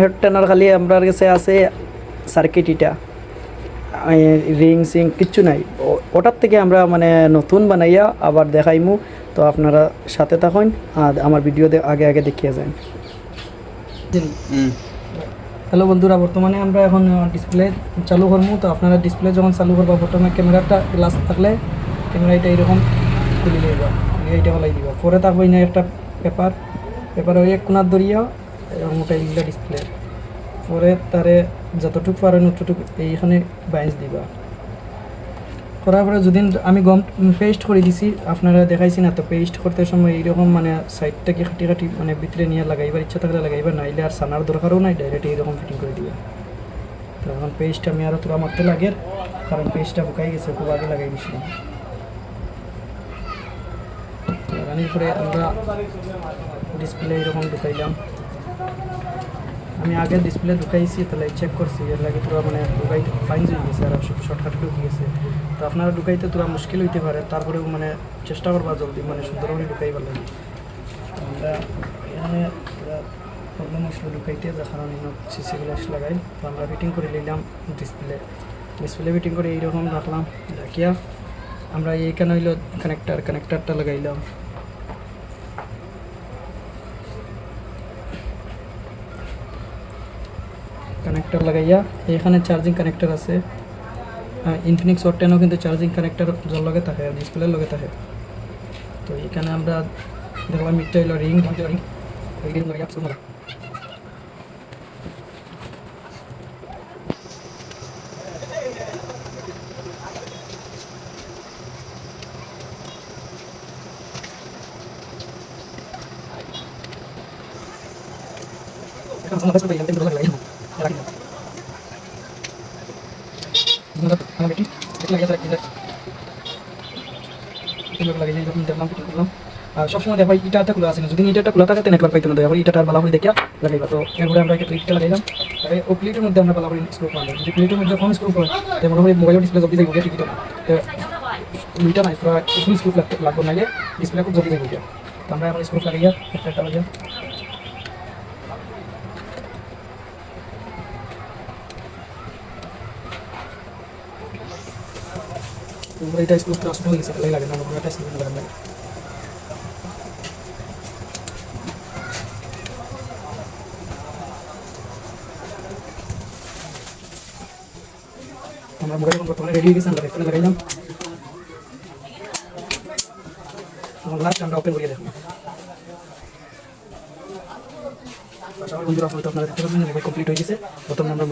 Head টানার খালি আমার কাছে আছে সার্কিট ইটা, রিং সিং কিচ্ছু নাই। ওটার থেকে আমরা মানে নতুন বানাইয়া আবার দেখাইমু। তো আপনারা সাথে থাকুন আর আমার ভিডিও আগে আগে দেখিয়ে যান। হ্যালো বন্ধুরা, বর্তমানে আমরা এখন ডিসপ্লে চালু করবো। তো আপনারা ডিসপ্লে যখন চালু করবা প্রথমে ক্যামেরাটা গ্লাস থাকলে ক্যামেরাটা এইরকম খুলে লইবা, এইটা হলাই দিবা। পরে থাকবো না একটা পেপার ওই এক কোনার ধরিয়া এরকম ওটা ইলা ডিসপ্লে। পরে তারে যতটুকু পারেন ততটুকু এইখানে বাইন্স দিবা। করার পরে যদি আমি গম পেস্ট করে দিছি, আপনারা দেখাইছি না তো, পেস্ট করতে সময় এইরকম মানে সাইডটাকে খাটি খাটি মানে ভিতরে নিয়ে লাগাইবার ইচ্ছা থাকলে লাগাইবার, নাইলে আর সানার দরকারও নাই, ডাইরেক্ট এইরকম ফিটিং করে দিবা। তো এখন পেস্ট আমি আরও তোরা মারতে লাগে, কারণ পেস্টটা বুকাই গেছে, খুব আগে লাগাই দিছিলাম। লাগানোর পরে আমরা ডিসপ্লে এরকম ঢুকাইলাম। আমি আগে ডিসপ্লে ঢুকাইছি, তাহলে চেক করছি, এর লাগে তোরা মানে ঢুকাইতে ফাইন হয়ে গেছে আর শর্টকাট ঢুকে গেছে। তো আপনারা ঢুকাইতে তোরা মুশকিল হইতে পারে, তারপরেও মানে চেষ্টা করবা জলদি মানে সুন্দরভাবে ঢুকাইবার লাগে। আমরা এখানে প্রবলেম হয়েছিল ঢুকাইতে, যার কারণে সিসি গ্লাস লাগাই। তো আমরা ফিটিং করে নিলাম ডিসপ্লে ফিটিং করে এইরকম রাখলাম। রাখিয়া আমরা এইখানে হইলো কানেক্টারটা লাগাইলাম। কানেক্টর লাগাইয়া এখানে চার্জিং কানেক্টর আছে, ইনফিনিক্স হট 10ও কিন্তু চার্জিং কানেক্টর জল লগে থাকে আর ডিসপ্লের লগে থাকে। তো এখানে আমরা দেখলাম মিটটা হইলো রিং আর সবসময় দেখো ইটাটা খোলা আছে না, যদি ইটাটা খোলা থাকে নেটওয়ার্ক পাইতে না, দেখো ইটাটা ভালো করে দেখিয়া লাগাইবা। তো এরপরে আমরা একটা ইটা লাগাইলাম, তবে ও প্লেটের মধ্যে আমরা ভালো করে স্ক্রু করলাম। যদি প্লেটের মধ্যে কম স্ক্রু করে তো মোটামুটি মোবাইল ডিসপ্লে জলদি যাইব টিকিটা। তো ইটা নাই পুরো একটু স্ক্রু লাগবে, নাইলে ডিসপ্লে খুব জলদি যাইব। তো আমরা এখন স্ক্রু লাগাইয়া একটা লাগাইয়া এটা স্ক্রু ট্রান্সফার হয়ে গেছে, তাই লাগে না আমরা একটা স্ক্রু লাগাই লাগে। আমরা মোবাইল বর্তমানে রেডি হয়ে গেছে, আমরা এখানে লাগাইলাম। লাস্ট আমরা ওপেন করিয়ে দেখুন। আচ্ছা বন্ধুরা, আপনারা দেখতে পাচ্ছেন মোবাইল কমপ্লিট হয়ে গেছে। প্রথমে আমরা